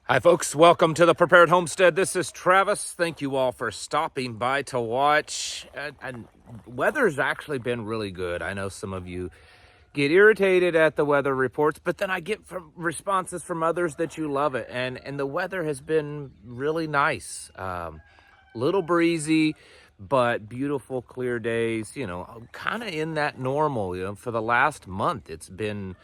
Hi folks, welcome to the Prepared Homestead. This is Travis. Thank you all for stopping by to watch. And weather's actually been really good. I know some of you get irritated at the weather reports, but then I get responses from others that you love it. And the weather has been really nice. Little breezy, but beautiful, clear days, kind of in that normal, for the last month. It's been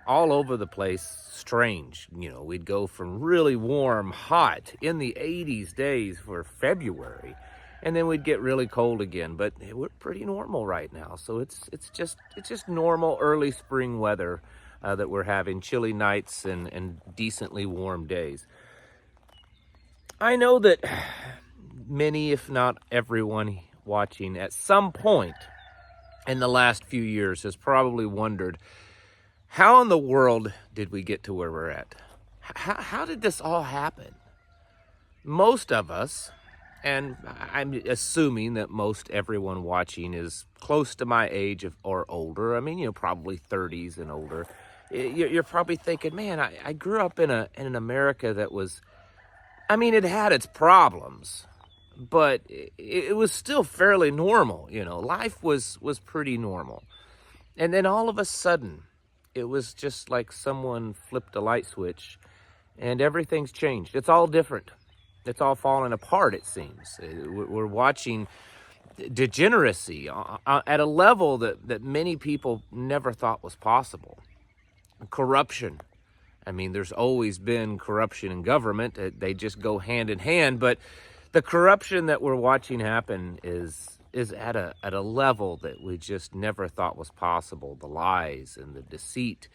all over the place, strange. We'd go from really warm, hot, in the 80s days for February, and then we'd get really cold again. But we're pretty normal right now, so it's just normal early spring weather that we're having, chilly nights and decently warm days. I know that many, if not everyone watching at some point in the last few years has probably wondered, how in the world did we get to where we're at? How did this all happen? Most of us, and I'm assuming that most everyone watching is close to my age or older. I mean, probably 30s and older. You're probably thinking, man, I grew up in an America that was, it had its problems, but it was still fairly normal. Life was pretty normal. And then all of a sudden, it was just like someone flipped a light switch and everything's changed. It's all different. It's all falling apart, it seems. We're watching degeneracy at a level that many people never thought was possible. Corruption. There's always been corruption in government. They just go hand in hand. But the corruption that we're watching happen is at a level that we just never thought was possible. The lies and the deceit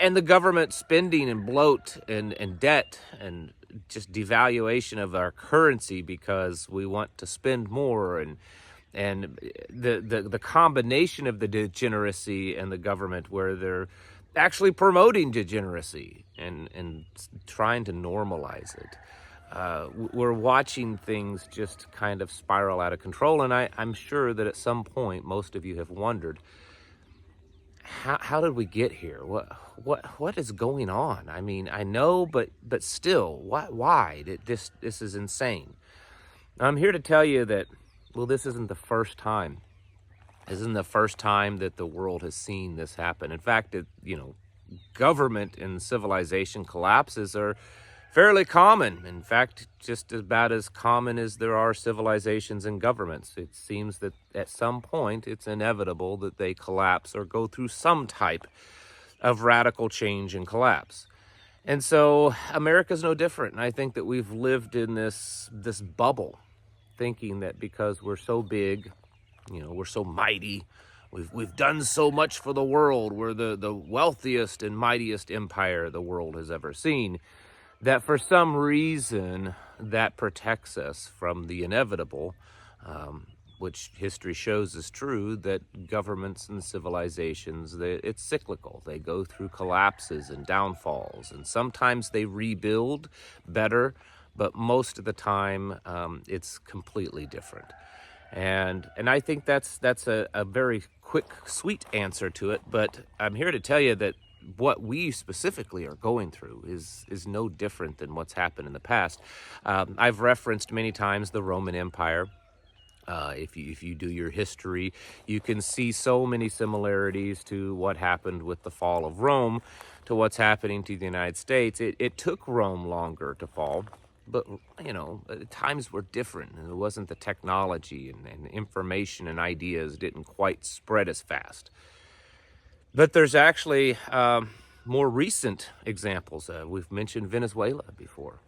and the government spending and bloat and debt and just devaluation of our currency because we want to spend more, and the combination of the degeneracy and the government where they're actually promoting degeneracy and trying to normalize it. We're watching things just kind of spiral out of control, and I'm sure that at some point most of you have wondered, how did we get here? What is going on? I know, but still, why? This is insane. I'm here to tell you that, this isn't the first time. This isn't the first time that the world has seen this happen. In fact, government and civilization collapses are fairly common. In fact, just about as common as there are civilizations and governments. It seems that at some point it's inevitable that they collapse or go through some type of radical change and collapse. And so America's no different. And I think that we've lived in this bubble, thinking that because we're so big, we're so mighty, we've done so much for the world, we're the wealthiest and mightiest empire the world has ever seen, that for some reason that protects us from the inevitable, which history shows is true, that governments and civilizations, it's cyclical. They go through collapses and downfalls, and sometimes they rebuild better, but most of the time it's completely different. And I think that's a very quick, sweet answer to it, but I'm here to tell you that what we specifically are going through is no different than what's happened in the past. I've referenced many times the Roman Empire. If you do your history, you can see so many similarities to what happened with the fall of Rome to what's happening to the United States. It took Rome longer to fall, but times were different, and it wasn't the technology and information and ideas didn't quite spread as fast. But there's actually more recent examples. We've mentioned Venezuela before,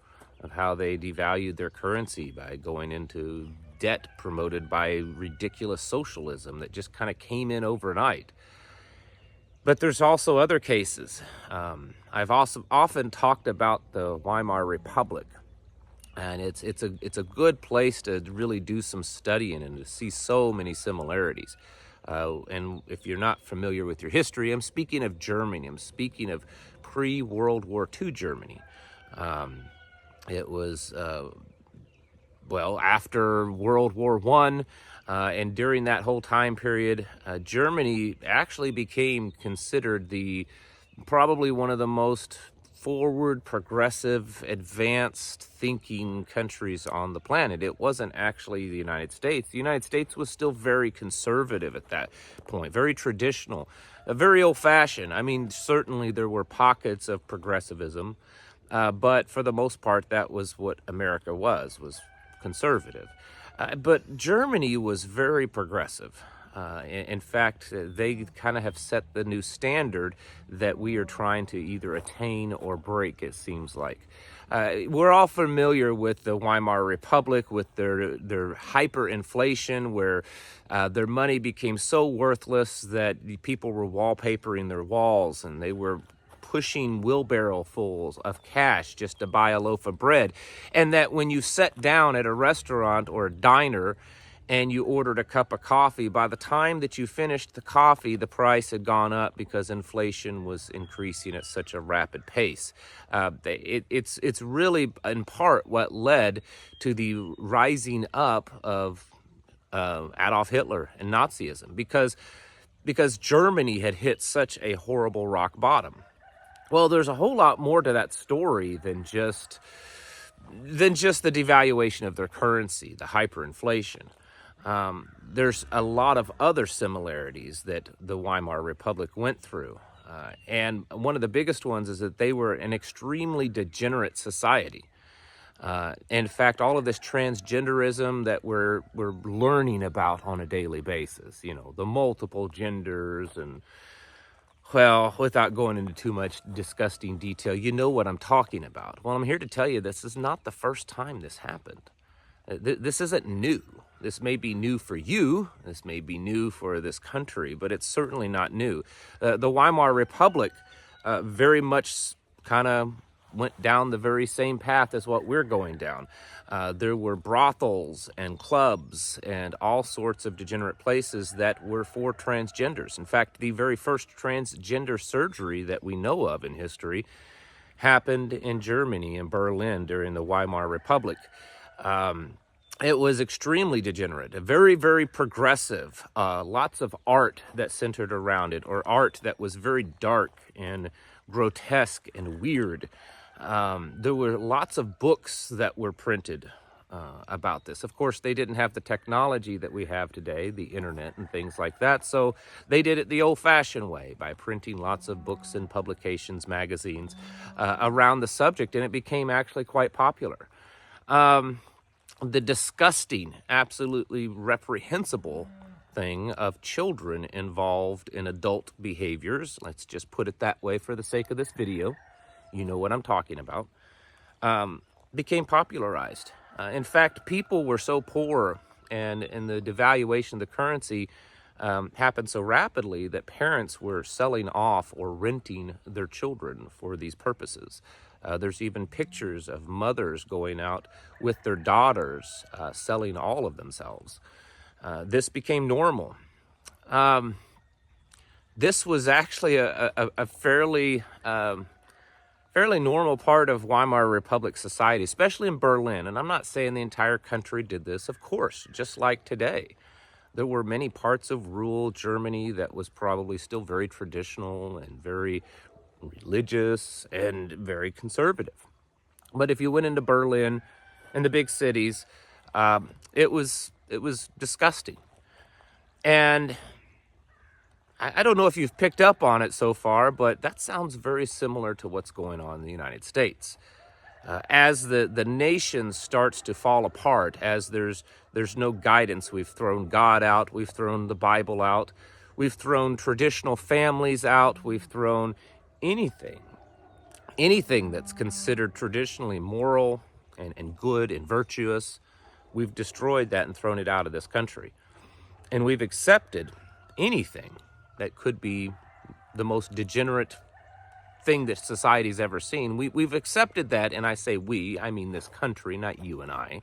of how they devalued their currency by going into debt promoted by ridiculous socialism that just kind of came in overnight. But there's also other cases. I've also often talked about the Weimar Republic, and it's a good place to really do some studying and to see so many similarities. And if you're not familiar with your history, I'm speaking of Germany. I'm speaking of pre-World War II Germany. It was, after World War I, and during that whole time period, Germany actually became considered probably one of the most forward, progressive, advanced thinking countries on the planet. It wasn't actually the United States. The United States was still very conservative at that point, very traditional, very old-fashioned. I mean, certainly there were pockets of progressivism, but for the most part, that was what America was conservative. But Germany was very progressive. In fact, they kind of have set the new standard that we are trying to either attain or break, it seems like. We're all familiar with the Weimar Republic, with their hyperinflation, where their money became so worthless that people were wallpapering their walls, and they were pushing wheelbarrowfuls of cash just to buy a loaf of bread. And that when you sat down at a restaurant or a diner and you ordered a cup of coffee, by the time that you finished the coffee, the price had gone up because inflation was increasing at such a rapid pace. It's really, in part, what led to the rising up of Adolf Hitler and Nazism, because Germany had hit such a horrible rock bottom. Well, there's a whole lot more to that story than just the devaluation of their currency, the hyperinflation. There's a lot of other similarities that the Weimar Republic went through. And one of the biggest ones is that they were an extremely degenerate society. In fact, all of this transgenderism that we're learning about on a daily basis, you know, the multiple genders, and, well, without going into too much disgusting detail, you know what I'm talking about. Well, I'm here to tell you this is not the first time this happened. This isn't new. This may be new for you, this may be new for this country, but it's certainly not new. The Weimar Republic very much kind of went down the very same path as what we're going down. There were brothels and clubs and all sorts of degenerate places that were for transgenders. In fact, the very first transgender surgery that we know of in history happened in Germany, in Berlin, during the Weimar Republic. It was extremely degenerate, very, very progressive, lots of art that centered around it, or art that was very dark and grotesque and weird. There were lots of books that were printed about this. Of course, they didn't have the technology that we have today, the internet and things like that, so they did it the old-fashioned way, by printing lots of books and publications, magazines, around the subject, and it became actually quite popular. The disgusting, absolutely reprehensible thing of children involved in adult behaviors, let's just put it that way for the sake of this video, you know what I'm talking about, became popularized. In fact, people were so poor, and the devaluation of the currency happened so rapidly that parents were selling off or renting their children for these purposes. There's even pictures of mothers going out with their daughters, selling all of themselves. This became normal. This was actually a fairly normal part of Weimar Republic society, especially in Berlin. And I'm not saying the entire country did this, of course, just like today. There were many parts of rural Germany that was probably still very traditional and very religious and very conservative. But if you went into Berlin and the big cities, it was disgusting. And I don't know if you've picked up on it so far, but that sounds very similar to what's going on in the United States. As the nation starts to fall apart, as there's no guidance, we've thrown God out, we've thrown the Bible out, we've thrown traditional families out, we've thrown anything that's considered traditionally moral and good and virtuous, we've destroyed that and thrown it out of this country. And we've accepted anything that could be the most degenerate thing that society's ever seen. We've accepted that, and I say we, I mean this country, not you and I.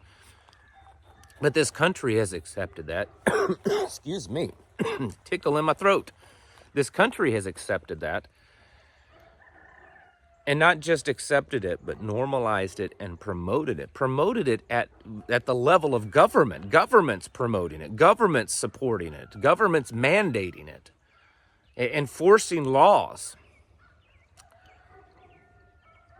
But this country has accepted that. Excuse me, tickle in my throat. This country has accepted that. And not just accepted it, but normalized it and promoted it. Promoted it at the level of government. Government's promoting it. Government's supporting it. Government's mandating it. Enforcing laws.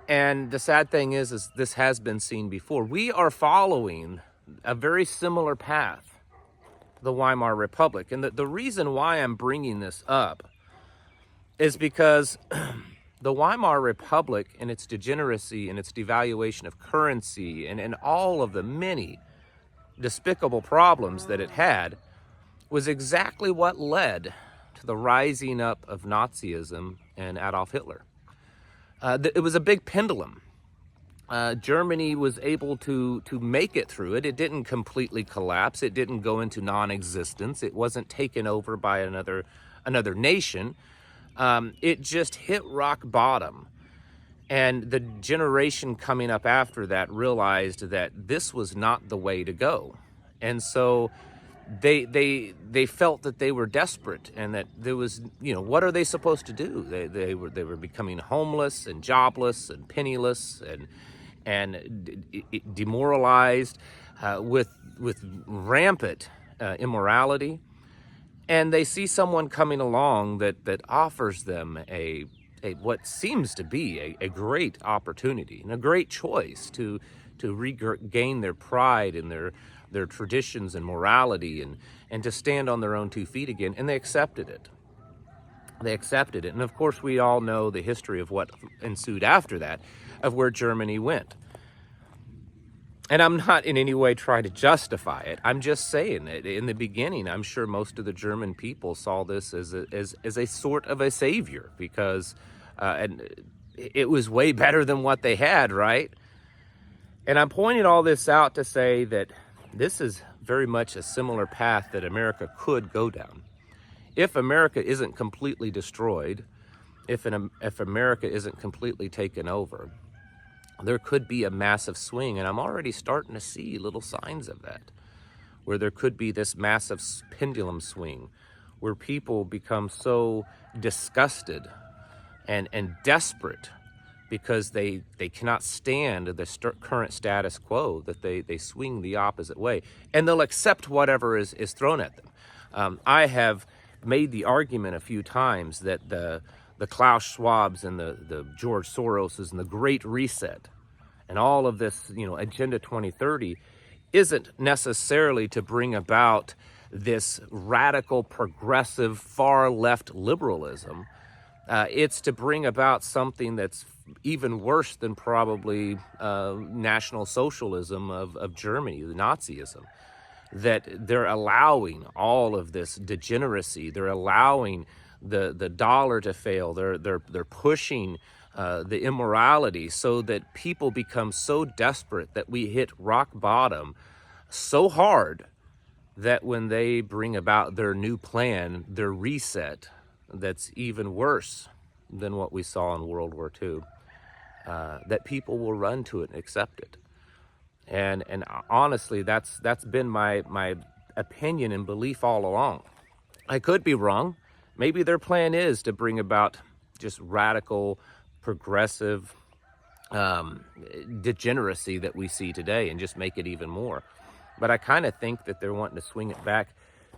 And the sad thing is this has been seen before. We are following a very similar path, the Weimar Republic. And the reason why I'm bringing this up is because the Weimar Republic and its degeneracy and its devaluation of currency and all of the many despicable problems that it had was exactly what led to the rising up of Nazism and Adolf Hitler. It was a big pendulum. Germany was able to make it through it. It didn't completely collapse. It didn't go into non-existence. It wasn't taken over by another nation. It just hit rock bottom. And the generation coming up after that realized that this was not the way to go. And so they felt that they were desperate and that there was, what are they supposed to do? They were becoming homeless and jobless and penniless and demoralized with rampant immorality. And they see someone coming along that offers them a what seems to be a great opportunity and a great choice to regain their pride and their traditions and morality and to stand on their own 2 feet again. And they accepted it. And of course, we all know the history of what ensued after that, of where Germany went. And I'm not in any way trying to justify it. I'm just saying that in the beginning, I'm sure most of the German people saw this as a sort of a savior because and it was way better than what they had, right? And I'm pointing all this out to say that this is very much a similar path that America could go down. If America isn't completely destroyed, if America isn't completely taken over, there could be a massive swing, and I'm already starting to see little signs of that, where there could be this massive pendulum swing, where people become so disgusted and desperate because they cannot stand the current status quo, that they swing the opposite way, and they'll accept whatever is thrown at them. I have made the argument a few times that the Klaus Schwabs and the George Soroses and the Great Reset and all of this, Agenda 2030 isn't necessarily to bring about this radical, progressive, far left liberalism. It's to bring about something that's even worse than probably National Socialism of Germany, the Nazism. That they're allowing all of this degeneracy. They're allowing the dollar to fail. They're pushing the immorality so that people become so desperate that we hit rock bottom so hard that when they bring about their new plan, their reset, that's even worse than what we saw in World War II, that people will run to it and accept it. And honestly, that's been my opinion and belief all along. I could be wrong. Maybe their plan is to bring about just radical, progressive degeneracy that we see today and just make it even more. But I kind of think that they're wanting to swing it back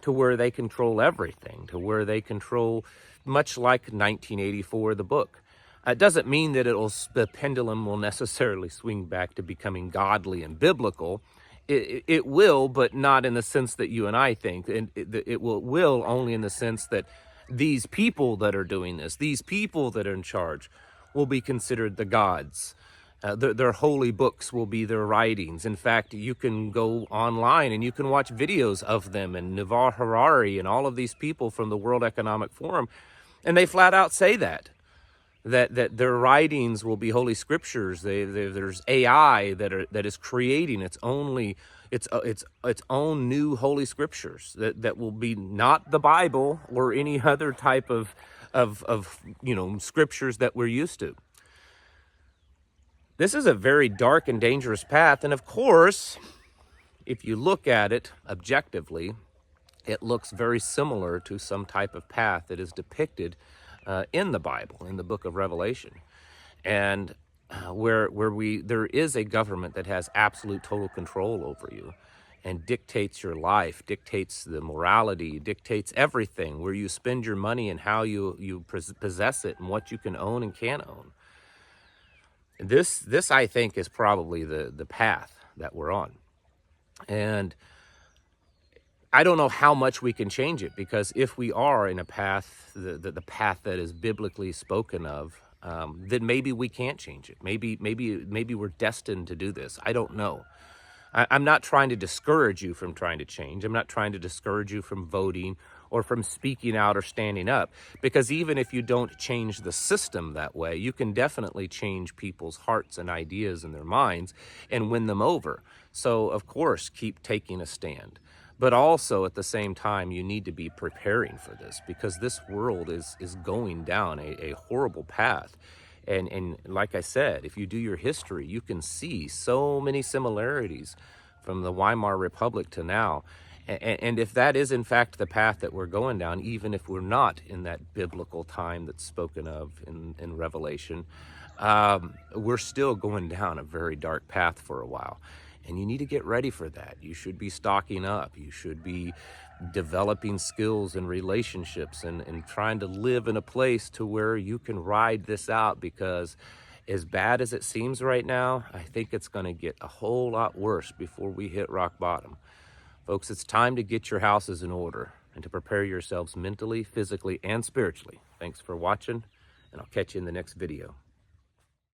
to where they control everything, to where they control, much like 1984, the book. It doesn't mean that the pendulum will necessarily swing back to becoming godly and biblical. It will, but not in the sense that you and I think. And it will only in the sense that these people that are doing this, these people that are in charge, will be considered the gods. Their holy books will be their writings. In fact, you can go online and you can watch videos of them and Yuval Harari and all of these people from the World Economic Forum, and they flat out say that their writings will be holy scriptures. There's AI that is creating its own new holy scriptures that will be not the Bible or any other type of scriptures that we're used to. This is a very dark and dangerous path, and of course, if you look at it objectively, it looks very similar to some type of path that is depicted in the Bible, in the book of Revelation, and where there is a government that has absolute total control over you and dictates your life, dictates the morality, dictates everything, where you spend your money and how you possess it and what you can own and can't own. This I think is probably the path that we're on. And I don't know how much we can change it, because if we are in a path, the path that is biblically spoken of, then maybe we can't change it. Maybe we're destined to do this. I don't know. I'm not trying to discourage you from trying to change. I'm not trying to discourage you from voting or from speaking out or standing up, because even if you don't change the system that way, you can definitely change people's hearts and ideas and their minds and win them over. So, of course, keep taking a stand. But also at the same time, you need to be preparing for this, because this world is going down a horrible path. And like I said, if you do your history, you can see so many similarities from the Weimar Republic to now. And if that is in fact the path that we're going down, even if we're not in that biblical time that's spoken of in Revelation, we're still going down a very dark path for a while. And you need to get ready for that. You should be stocking up. You should be developing skills and relationships, and trying to live in a place to where you can ride this out, because as bad as it seems right now, I think it's going to get a whole lot worse before we hit rock bottom. Folks, it's time to get your houses in order and to prepare yourselves mentally, physically, and spiritually. Thanks for watching, and I'll catch you in the next video.